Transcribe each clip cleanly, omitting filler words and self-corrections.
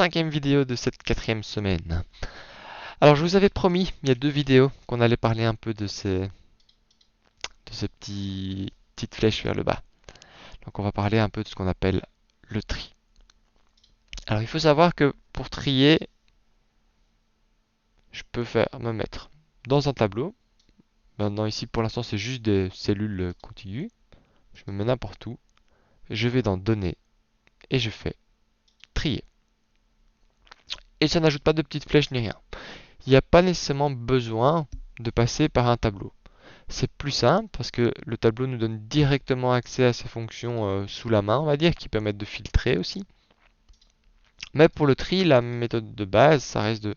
5e vidéo de cette 4e semaine. Alors je vous avais promis, il y a 2 vidéos, qu'on allait parler un peu de ces petites flèches vers le bas. Donc on va parler un peu de ce qu'on appelle le tri. Alors il faut savoir que pour trier, je peux me mettre dans un tableau. Maintenant ici pour l'instant c'est juste des cellules contiguës. Je me mets n'importe où. Je vais dans Données et je fais Trier. Et ça n'ajoute pas de petites flèches ni rien. Il n'y a pas nécessairement besoin de passer par un tableau. C'est plus simple parce que le tableau nous donne directement accès à ces fonctions sous la main, on va dire, qui permettent de filtrer aussi. Mais pour le tri, la méthode de base, ça reste de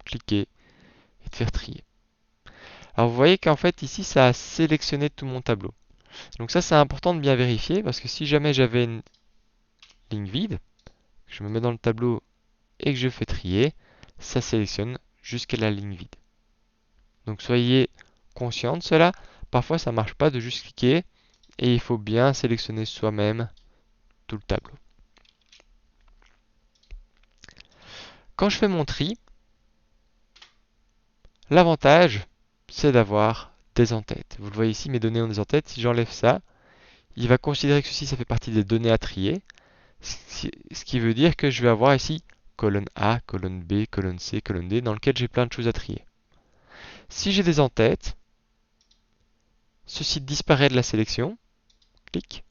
cliquer et de faire trier. Alors vous voyez qu'en fait ici, ça a sélectionné tout mon tableau. Donc ça, c'est important de bien vérifier parce que si jamais j'avais une ligne vide, je me mets dans le tableau et que je fais trier, ça sélectionne jusqu'à la ligne vide. Donc soyez conscient de cela. Parfois, ça ne marche pas de juste cliquer et il faut bien sélectionner soi-même tout le tableau. Quand je fais mon tri, l'avantage, c'est d'avoir des en-têtes. Vous le voyez ici, mes données ont des en-têtes. Si j'enlève ça, il va considérer que ceci, ça fait partie des données à trier. Ce qui veut dire que je vais avoir ici colonne A, colonne B, colonne C, colonne D, dans lequel j'ai plein de choses à trier. Si j'ai des en-têtes, ceci disparaît de la sélection. Clic.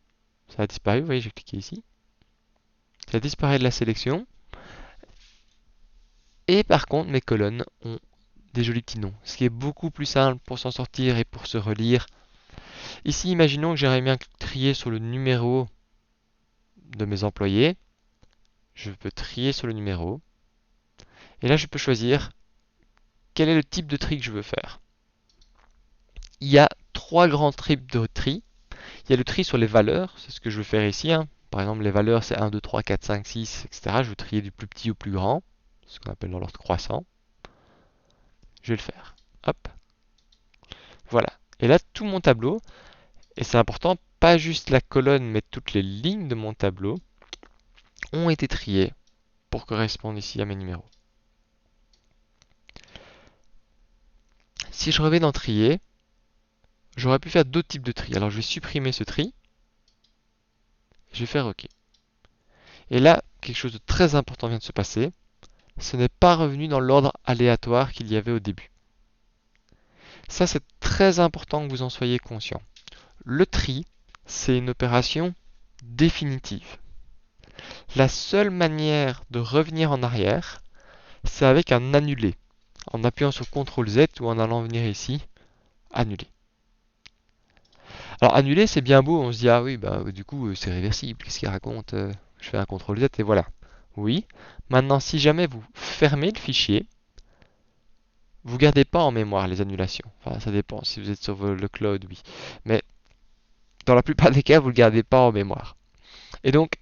Ça a disparu, vous voyez, j'ai cliqué ici. Ça disparaît de la sélection. Et par contre, mes colonnes ont des jolis petits noms, ce qui est beaucoup plus simple pour s'en sortir et pour se relire. Ici, imaginons que j'aimerais bien trier sur le numéro de mes employés. Je peux trier sur le numéro. Et là, je peux choisir quel est le type de tri que je veux faire. Il y a 3 grands types de tri. Il y a le tri sur les valeurs, c'est ce que je veux faire ici. Par exemple, les valeurs, c'est 1, 2, 3, 4, 5, 6, etc. Je veux trier du plus petit au plus grand, ce qu'on appelle dans l'ordre croissant. Je vais le faire. Hop. Voilà. Et là, tout mon tableau, et c'est important, pas juste la colonne, mais toutes les lignes de mon tableau, ont été triées pour correspondre ici à mes numéros. Si je reviens dans trier, j'aurais pu faire d'autres types de tri. Alors je vais supprimer ce tri. Je vais faire OK. Et là, quelque chose de très important vient de se passer. Ce n'est pas revenu dans l'ordre aléatoire qu'il y avait au début. Ça, c'est très important que vous en soyez conscient. Le tri, c'est une opération définitive. La seule manière de revenir en arrière, c'est avec un annulé. En appuyant sur CTRL Z ou en allant venir ici, annuler. Alors annuler, c'est bien beau, on se dit ah oui, bah du coup c'est réversible, qu'est-ce qu'il raconte? Je fais un CTRL Z et voilà. Oui. Maintenant, si jamais vous fermez le fichier, vous ne gardez pas en mémoire les annulations. Enfin, ça dépend. Si vous êtes sur le cloud, oui. Mais dans la plupart des cas, vous ne le gardez pas en mémoire. Et donc,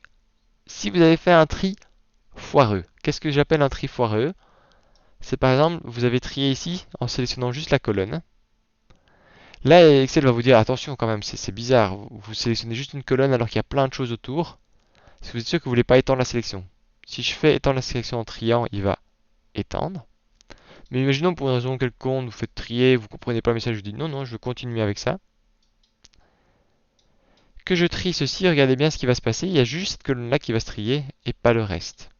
si vous avez fait un tri foireux, qu'est-ce que j'appelle un tri foireux? C'est par exemple, vous avez trié ici en sélectionnant juste la colonne. Là, Excel va vous dire, attention quand même, c'est bizarre. Vous sélectionnez juste une colonne alors qu'il y a plein de choses autour. Si vous êtes sûr que vous ne voulez pas étendre la sélection. Si je fais étendre la sélection en triant, il va étendre. Mais imaginons pour une raison quelconque, vous faites trier, vous ne comprenez pas le message, je dis non, non, je veux continuer avec ça. Que je trie ceci, regardez bien ce qui va se passer. Il y a juste cette colonne-là qui va se trier et pas le reste.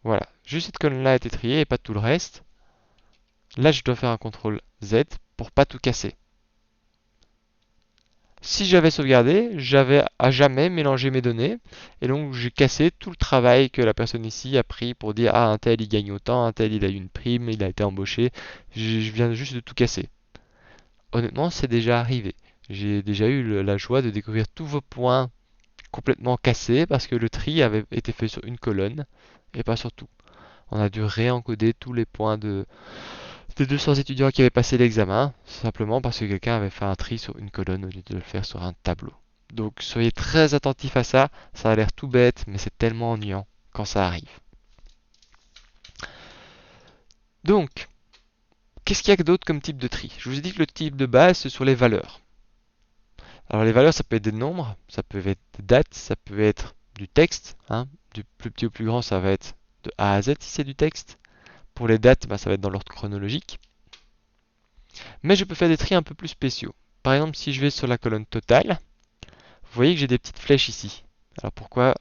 Voilà, juste cette colonne-là a été triée et pas tout le reste. Là, je dois faire un CTRL Z pour pas tout casser. Si j'avais sauvegardé, j'avais à jamais mélangé mes données et donc j'ai cassé tout le travail que la personne ici a pris pour dire ah un tel il gagne autant, un tel il a eu une prime, il a été embauché. Je viens juste de tout casser. Honnêtement, c'est déjà arrivé. J'ai déjà eu la joie de découvrir tous vos points complètement cassés parce que le tri avait été fait sur une colonne et pas sur tout. On a dû réencoder tous les points des 200 étudiants qui avaient passé l'examen, simplement parce que quelqu'un avait fait un tri sur une colonne au lieu de le faire sur un tableau. Donc soyez très attentifs à ça, ça a l'air tout bête, mais c'est tellement ennuyant quand ça arrive. Donc, qu'est-ce qu'il y a d'autre comme type de tri? Je vous ai dit que le type de base, c'est sur les valeurs. Alors les valeurs, ça peut être des nombres, ça peut être des dates, ça peut être du texte, du plus petit au plus grand, ça va être de A à Z si c'est du texte. Pour les dates, ça va être dans l'ordre chronologique. Mais je peux faire des tris un peu plus spéciaux. Par exemple, si je vais sur la colonne totale, vous voyez que j'ai des petites flèches ici. Alors pourquoi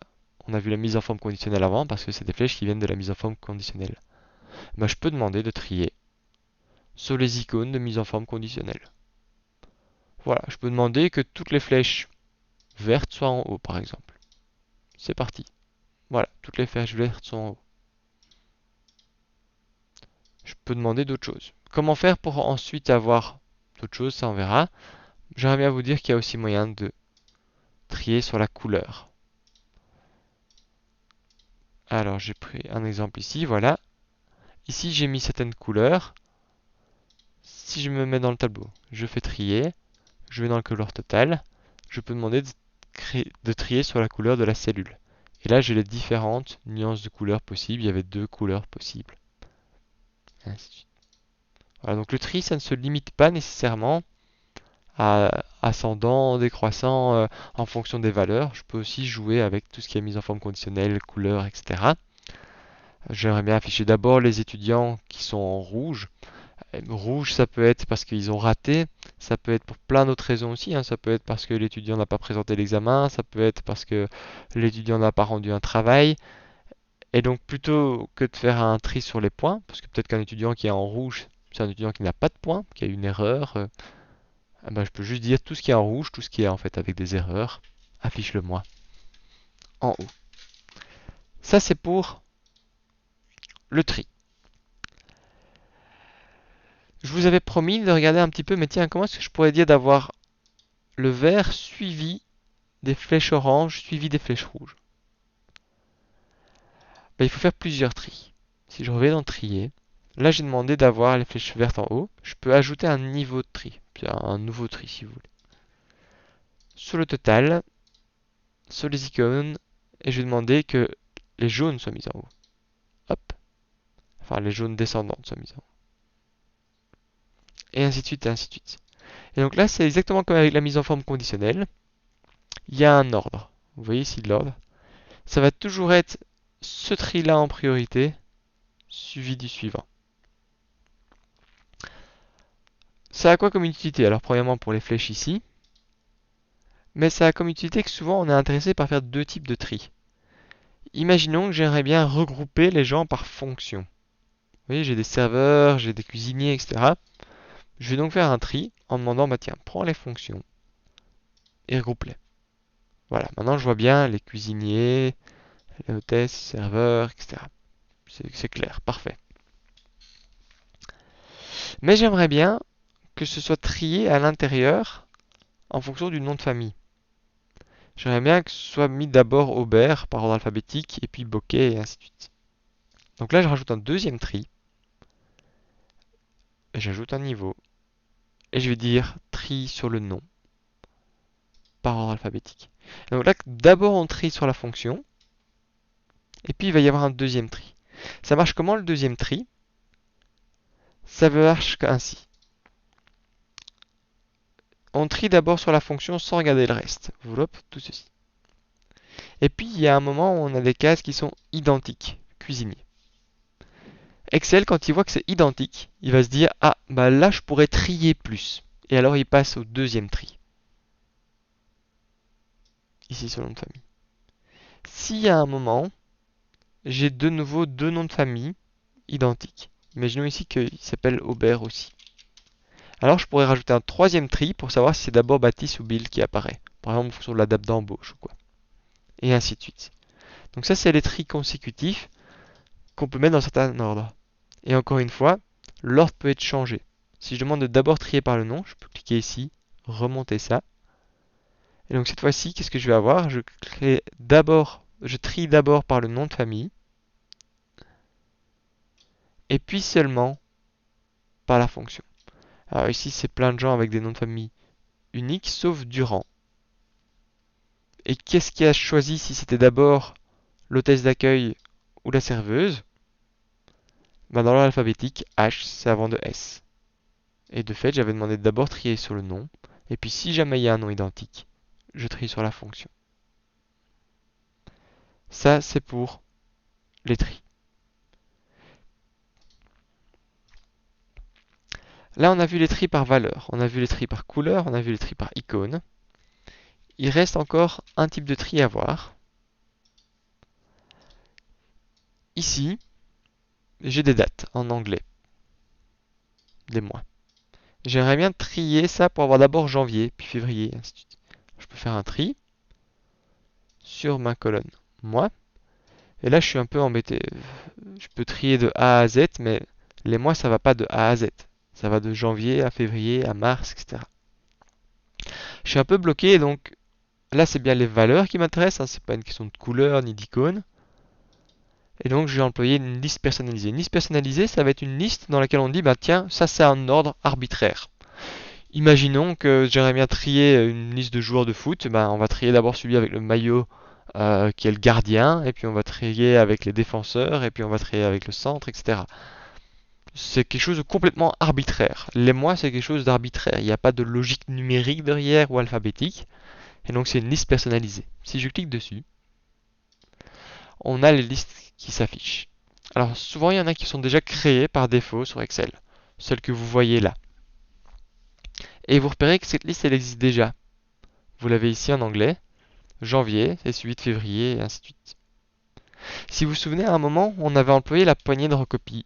on a vu la mise en forme conditionnelle avant? Parce que c'est des flèches qui viennent de la mise en forme conditionnelle. Je peux demander de trier sur les icônes de mise en forme conditionnelle. Voilà, je peux demander que toutes les flèches vertes soient en haut, par exemple. C'est parti. Voilà, toutes les flèches vertes sont en haut. Je peux demander d'autres choses. Comment faire pour ensuite avoir d'autres choses, ça on verra. J'aimerais bien vous dire qu'il y a aussi moyen de trier sur la couleur. Alors j'ai pris un exemple ici, voilà. Ici j'ai mis certaines couleurs. Si je me mets dans le tableau, je fais trier, je vais dans le couleur total, je peux demander de trier sur la couleur de la cellule. Et là j'ai les différentes nuances de couleurs possibles, il y avait 2 couleurs possibles. Et ainsi de suite. Voilà, donc le tri ça ne se limite pas nécessairement à ascendant, décroissant en fonction des valeurs. Je peux aussi jouer avec tout ce qui est mise en forme conditionnelle, couleurs, etc. J'aimerais bien afficher d'abord les étudiants qui sont en rouge. Rouge, ça peut être parce qu'ils ont raté, ça peut être pour plein d'autres raisons aussi, hein. Ça peut être parce que l'étudiant n'a pas présenté l'examen, ça peut être parce que l'étudiant n'a pas rendu un travail. Et donc plutôt que de faire un tri sur les points, parce que peut-être qu'un étudiant qui est en rouge, c'est un étudiant qui n'a pas de points, qui a une erreur, je peux juste dire tout ce qui est en rouge, tout ce qui est en fait avec des erreurs, affiche-le moi en haut. Ça c'est pour le tri. Je vous avais promis de regarder un petit peu, mais tiens, comment est-ce que je pourrais dire d'avoir le vert suivi des flèches oranges, suivi des flèches rouges? Il faut faire plusieurs tris. Si je reviens dans trier, là j'ai demandé d'avoir les flèches vertes en haut. Je peux ajouter un niveau de tri, puis un nouveau tri si vous voulez. Sur le total, sur les icônes, et je vais demander que les jaunes soient mis en haut. Hop. Enfin, les jaunes descendantes soient mises en haut. Et ainsi de suite, et ainsi de suite. Et donc là, c'est exactement comme avec la mise en forme conditionnelle. Il y a un ordre. Vous voyez ici l'ordre. Ça va toujours être ce tri-là en priorité, suivi du suivant. Ça a quoi comme utilité? Alors, premièrement, pour les flèches ici. Mais ça a comme utilité que souvent, on est intéressé par faire 2 types de tri. Imaginons que j'aimerais bien regrouper les gens par fonction. Vous voyez, j'ai des serveurs, j'ai des cuisiniers, etc. Je vais donc faire un tri en demandant, tiens, prends les fonctions et regroupe-les. Voilà, maintenant je vois bien les cuisiniers, les hôtesses, serveurs, etc. C'est clair, parfait. Mais j'aimerais bien que ce soit trié à l'intérieur en fonction du nom de famille. J'aimerais bien que ce soit mis d'abord Aubert par ordre alphabétique et puis Bocquet et ainsi de suite. Donc là je rajoute un deuxième tri et j'ajoute un niveau et je vais dire tri sur le nom par ordre alphabétique. Donc là d'abord on trie sur la fonction et puis il va y avoir un deuxième tri. Ça marche comment le deuxième tri? Ça marche ainsi. On trie d'abord sur la fonction sans regarder le reste. Enveloppe, tout ceci. Et puis il y a un moment où on a des cases qui sont identiques. Cuisinier. Excel, quand il voit que c'est identique, il va se dire ah là je pourrais trier plus. Et alors il passe au deuxième tri. Ici sur le nom de famille. S'il y a un moment, j'ai de nouveau 2 noms de famille identiques. Imaginons ici qu'il s'appelle Aubert aussi. Alors je pourrais rajouter un troisième tri pour savoir si c'est d'abord Baptiste ou Bill qui apparaît. Par exemple en fonction de la date d'embauche ou quoi. Et ainsi de suite. Donc ça c'est les tris consécutifs qu'on peut mettre dans certains ordres. Et encore une fois, l'ordre peut être changé. Si je demande de d'abord trier par le nom, je peux cliquer ici, remonter ça. Et donc cette fois-ci, qu'est-ce que je vais avoir? Je trie d'abord par le nom de famille. Et puis seulement par la fonction. Alors ici, c'est plein de gens avec des noms de famille uniques, sauf Durand. Et qu'est-ce qui a choisi si c'était d'abord l'hôtesse d'accueil ou la serveuse? Dans l'ordre alphabétique, H, c'est avant de S. Et de fait, j'avais demandé d'abord trier sur le nom. Et puis si jamais il y a un nom identique, je trie sur la fonction. Ça, c'est pour les tris. Là, on a vu les tris par valeur, on a vu les tris par couleur, on a vu les tris par icône. Il reste encore un type de tri à voir. Ici, j'ai des dates en anglais, des mois. J'aimerais bien trier ça pour avoir d'abord janvier, puis février, ainsi de suite. Je peux faire un tri sur ma colonne mois. Et là, je suis un peu embêté. Je peux trier de A à Z, mais les mois, ça va pas de A à Z. Ça va de janvier à février à mars, etc. Je suis un peu bloqué, donc là, c'est bien les valeurs qui m'intéressent. Hein, c'est pas une question de couleur ni d'icône. Et donc, je vais employer une liste personnalisée. Une liste personnalisée, ça va être une liste dans laquelle on dit, bah tiens, ça c'est un ordre arbitraire. Imaginons que j'aimerais bien trier une liste de joueurs de foot. Ben, on va trier d'abord celui avec le maillot qui est le gardien, et puis on va trier avec les défenseurs, et puis on va trier avec le centre, etc. C'est quelque chose de complètement arbitraire. Les mois, c'est quelque chose d'arbitraire. Il n'y a pas de logique numérique derrière ou alphabétique, et donc c'est une liste personnalisée. Si je clique dessus, on a les listes qui s'affichent. Alors souvent, il y en a qui sont déjà créées par défaut sur Excel, celles que vous voyez là. Et vous repérez que cette liste, elle existe déjà. Vous l'avez ici en anglais, janvier, et suivi de février, et ainsi de suite. Si vous vous souvenez, à un moment, on avait employé la poignée de recopie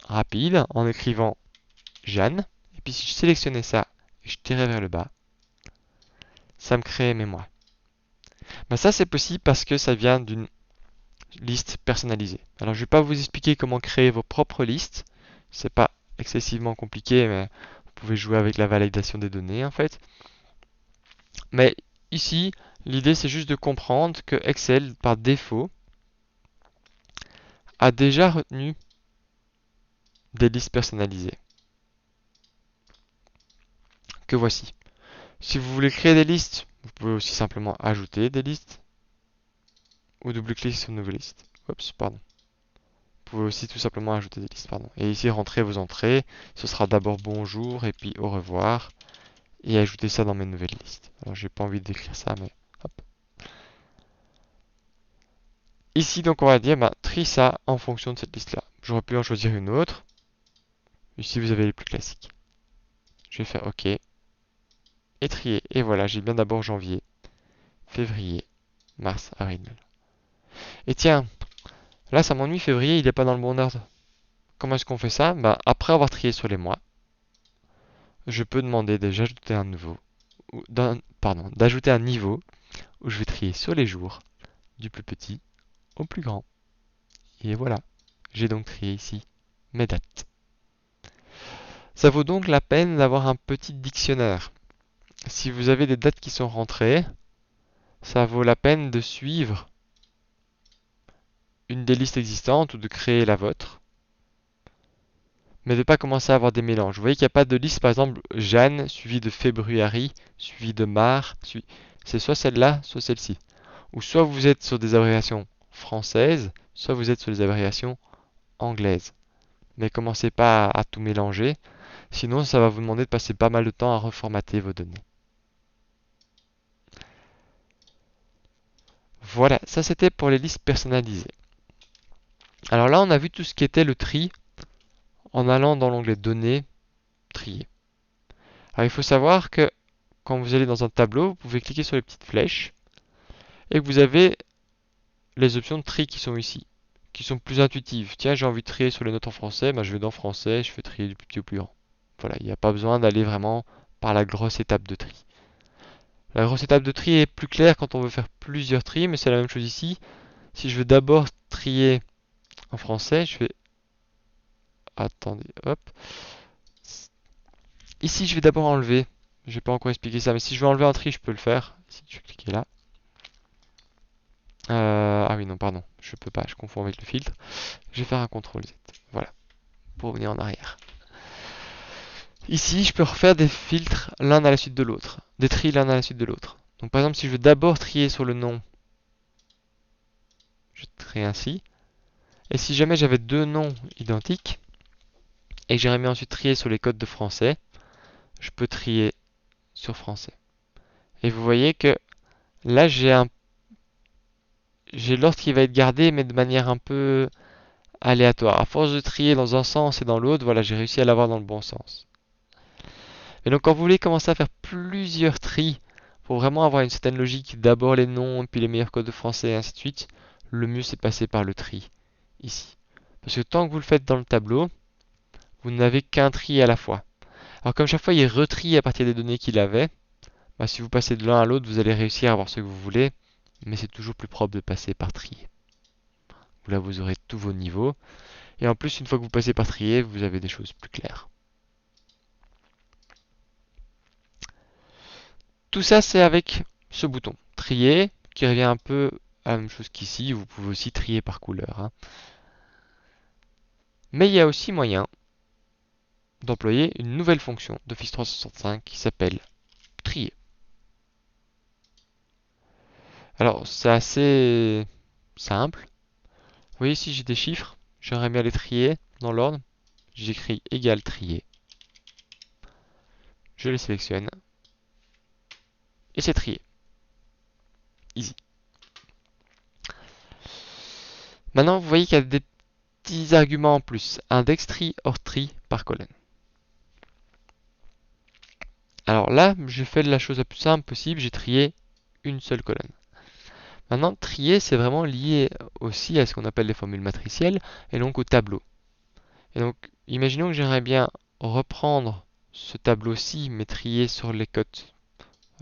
rapide en écrivant Jeanne, et puis si je sélectionnais ça et je tirais vers le bas, ça me crée mes mois. Ben ça, c'est possible parce que ça vient d'une liste personnalisée. Alors, je ne vais pas vous expliquer comment créer vos propres listes. C'est pas excessivement compliqué, mais vous pouvez jouer avec la validation des données en fait. Mais ici, l'idée c'est juste de comprendre que Excel, par défaut, a déjà retenu des listes personnalisées. Que voici. Si vous voulez créer des listes, vous pouvez aussi simplement ajouter des listes ou double-cliquer sur une nouvelle liste. Oups, pardon. Vous pouvez aussi tout simplement ajouter des listes, pardon. Et ici, rentrer vos entrées. Ce sera d'abord bonjour et puis au revoir. Et ajouter ça dans mes nouvelles listes. Alors, j'ai pas envie d'écrire ça, mais hop. Ici, donc, on va dire, bah, trie ça en fonction de cette liste-là. J'aurais pu en choisir une autre. Ici, vous avez les plus classiques. Je vais faire OK. Et trier. Et voilà, j'ai bien d'abord janvier, février, mars, avril. Et tiens, là, ça m'ennuie, février, il n'est pas dans le bon ordre. Comment est-ce qu'on fait ça? Bah, après avoir trié sur les mois, je peux demander d'ajouter un nouveau, d'ajouter un niveau où je vais trier sur les jours, du plus petit au plus grand. Et voilà, j'ai donc trié ici mes dates. Ça vaut donc la peine d'avoir un petit dictionnaire. Si vous avez des dates qui sont rentrées, ça vaut la peine de suivre une des listes existantes ou de créer la vôtre, mais de ne pas commencer à avoir des mélanges. Vous voyez qu'il n'y a pas de liste, par exemple, Jeanne, suivi de février, suivi de mars, c'est soit celle-là, soit celle-ci. Ou soit vous êtes sur des abréviations françaises, soit vous êtes sur des abréviations anglaises. Mais commencez pas à tout mélanger, sinon ça va vous demander de passer pas mal de temps à reformater vos données. Voilà, ça c'était pour les listes personnalisées. Alors là, on a vu tout ce qui était le tri en allant dans l'onglet Données, Trier. Alors il faut savoir que quand vous allez dans un tableau, vous pouvez cliquer sur les petites flèches et que vous avez les options de tri qui sont ici, qui sont plus intuitives. Tiens, j'ai envie de trier sur les notes en français, ben je vais dans français, je fais trier du plus petit au plus grand. Voilà, il n'y a pas besoin d'aller vraiment par la grosse étape de tri. La grosse étape de tri est plus claire quand on veut faire plusieurs tris, mais c'est la même chose ici. Si je veux d'abord trier en français, je fais... Attendez, hop. Ici, je vais d'abord enlever. Je vais pas encore expliquer ça, mais si je veux enlever un tri, je peux le faire. Si je vais cliquer là. Ah oui, non, pardon. Je peux pas, je confonds avec le filtre. Je vais faire un CTRL Z. Voilà, pour revenir en arrière. Ici, je peux refaire des filtres l'un à la suite de l'autre. Des tris l'un à la suite de l'autre. Donc par exemple, si je veux d'abord trier sur le nom, je trie ainsi. Et si jamais j'avais deux noms identiques, et que j'aimerais bien ensuite trier sur les codes de français, je peux trier sur français. Et vous voyez que là, j'ai l'ordre qui va être gardé, mais de manière un peu aléatoire. À force de trier dans un sens et dans l'autre, voilà, j'ai réussi à l'avoir dans le bon sens. Et donc quand vous voulez commencer à faire plusieurs tris, pour vraiment avoir une certaine logique, d'abord les noms, puis les meilleurs codes de français, et ainsi de suite, le mieux c'est de passer par le tri, ici. Parce que tant que vous le faites dans le tableau, vous n'avez qu'un tri à la fois. Alors comme chaque fois il retrie à partir des données qu'il avait, bah, si vous passez de l'un à l'autre, vous allez réussir à avoir ce que vous voulez, mais c'est toujours plus propre de passer par trier. Là vous aurez tous vos niveaux, et en plus une fois que vous passez par trier, vous avez des choses plus claires. Tout ça c'est avec ce bouton, trier, qui revient un peu à la même chose qu'ici, vous pouvez aussi trier par couleur, hein. Mais il y a aussi moyen d'employer une nouvelle fonction d'Office 365 qui s'appelle trier. Alors c'est assez simple. Vous voyez ici j'ai des chiffres, j'aimerais bien les trier dans l'ordre. J'écris égal trier. Je les sélectionne. Et c'est trié. Easy. Maintenant, vous voyez qu'il y a des petits arguments en plus. Index tri, hors tri, par colonne. Alors là, j'ai fait la chose la plus simple possible. J'ai trié une seule colonne. Maintenant, trier, c'est vraiment lié aussi à ce qu'on appelle les formules matricielles et donc au tableau. Et donc, imaginons que j'aimerais bien reprendre ce tableau-ci, mais trier sur les cotes.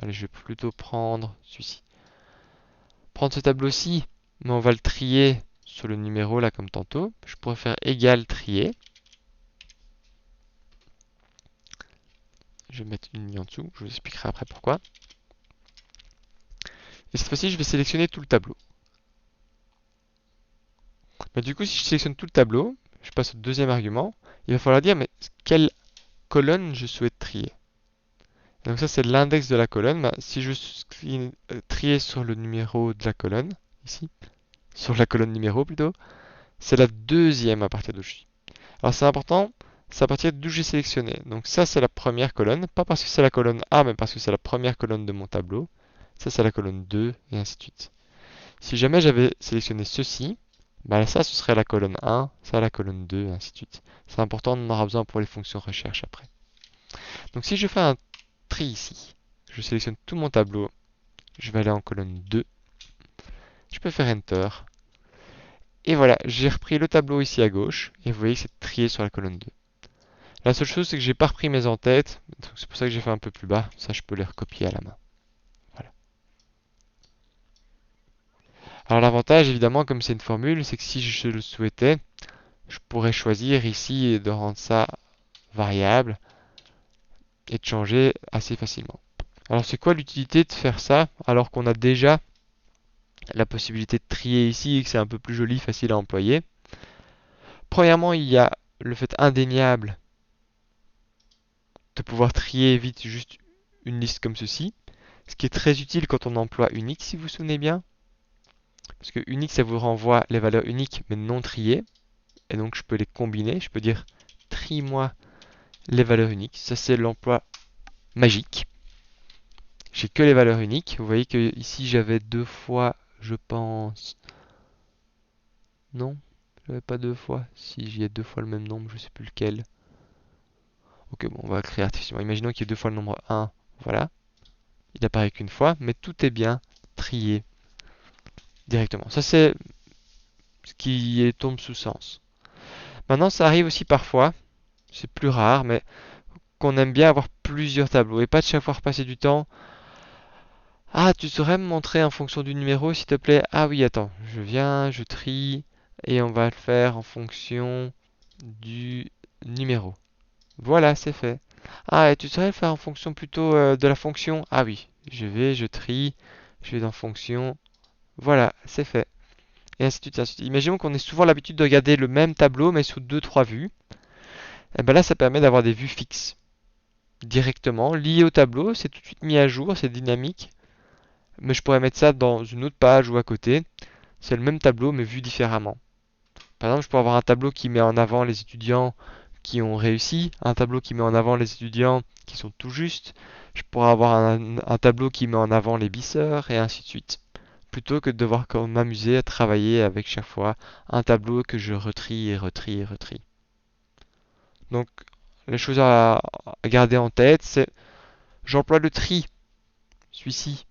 Allez, je vais plutôt prendre celui-ci. Prendre ce tableau-ci, mais on va le trier sur le numéro là comme tantôt. Je pourrais faire égal trier. Je vais mettre une ligne en dessous, je vous expliquerai après pourquoi. Et cette fois-ci, je vais sélectionner tout le tableau. Mais du coup, si je sélectionne tout le tableau, je passe au deuxième argument, il va falloir dire mais quelle colonne je souhaite trier. Donc ça, c'est l'index de la colonne. Bah, si je trier sur le numéro de la colonne, ici, sur la colonne numéro plutôt, c'est la deuxième à partir d'où je suis. Alors c'est important, c'est à partir d'où j'ai sélectionné. Donc ça, c'est la première colonne, pas parce que c'est la colonne A, mais parce que c'est la première colonne de mon tableau. Ça, c'est la colonne 2, et ainsi de suite. Si jamais j'avais sélectionné ceci, bah ça, ce serait la colonne 1, ça, la colonne 2, et ainsi de suite. C'est important, on en aura besoin pour les fonctions recherche après. Donc si je fais un tri ici, je sélectionne tout mon tableau, je vais aller en colonne 2, je peux faire Enter, et voilà, j'ai repris le tableau ici à gauche, et vous voyez que c'est trié sur la colonne 2. La seule chose, c'est que j'ai pas repris mes en-têtes, donc c'est pour ça que j'ai fait un peu plus bas, ça je peux les recopier à la main. Voilà. Alors l'avantage, évidemment, comme c'est une formule, c'est que si je le souhaitais, je pourrais choisir ici de rendre ça variable et de changer assez facilement. Alors c'est quoi l'utilité de faire ça alors qu'on a déjà la possibilité de trier ici et que c'est un peu plus joli, facile à employer? Premièrement, il y a le fait indéniable de pouvoir trier vite juste une liste comme ceci, ce qui est très utile quand on emploie unique, si vous vous souvenez bien. Parce que unique, ça vous renvoie les valeurs uniques mais non triées. Et donc je peux les combiner. Je peux dire trie-moi les valeurs uniques. Ça c'est l'emploi magique. J'ai que les valeurs uniques. Vous voyez que ici j'avais deux fois, je pense. Non, j'avais pas deux fois. Si j'y ai deux fois le même nombre, je sais plus lequel. Ok, bon, on va créer artificiellement. Imaginons qu'il y ait deux fois le nombre 1. Voilà. Il apparaît qu'une fois, mais tout est bien trié directement. Ça c'est ce qui tombe sous sens. Maintenant, ça arrive aussi parfois, c'est plus rare, mais qu'on aime bien avoir plusieurs tableaux et pas de chaque fois repasser du temps. Ah, tu saurais me montrer en fonction du numéro, s'il te plaît? Ah oui, attends, je viens, je trie et on va le faire en fonction du numéro. Voilà, c'est fait. Ah, et tu saurais le faire en fonction plutôt de la fonction? Ah oui, je trie, je vais dans fonction. Voilà, c'est fait. Et ainsi de suite, ainsi de suite. Imaginons qu'on ait souvent l'habitude de regarder le même tableau mais sous deux, trois vues. Et bien là, ça permet d'avoir des vues fixes directement liées au tableau. C'est tout de suite mis à jour, c'est dynamique. Mais je pourrais mettre ça dans une autre page ou à côté. C'est le même tableau mais vu différemment. Par exemple, je pourrais avoir un tableau qui met en avant les étudiants qui ont réussi, un tableau qui met en avant les étudiants qui sont tout justes. Je pourrais avoir un tableau qui met en avant les bisseurs et ainsi de suite. plutôt que de devoir m'amuser à travailler avec chaque fois un tableau que je retrie et retrie et retrie. Donc, les choses à garder en tête, c'est j'emploie le tri, celui-ci,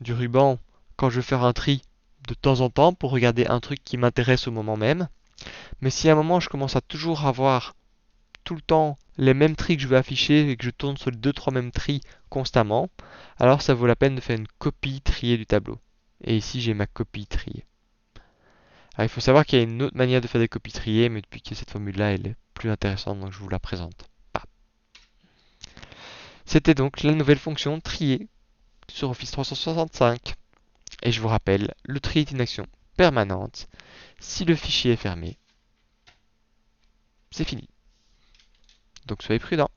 du ruban, quand je veux faire un tri de temps en temps pour regarder un truc qui m'intéresse au moment même. Mais si à un moment je commence à toujours avoir tout le temps les mêmes tris que je veux afficher et que je tourne sur les 2-3 mêmes tris constamment, alors ça vaut la peine de faire une copie triée du tableau. Et ici j'ai ma copie triée. Alors, il faut savoir qu'il y a une autre manière de faire des copies triées, mais depuis que cette formule-là elle est plus intéressante, donc je vous la présente. Ah. C'était donc la nouvelle fonction trier sur Office 365. Et je vous rappelle, le tri est une action permanente. Si le fichier est fermé, c'est fini. Donc soyez prudents.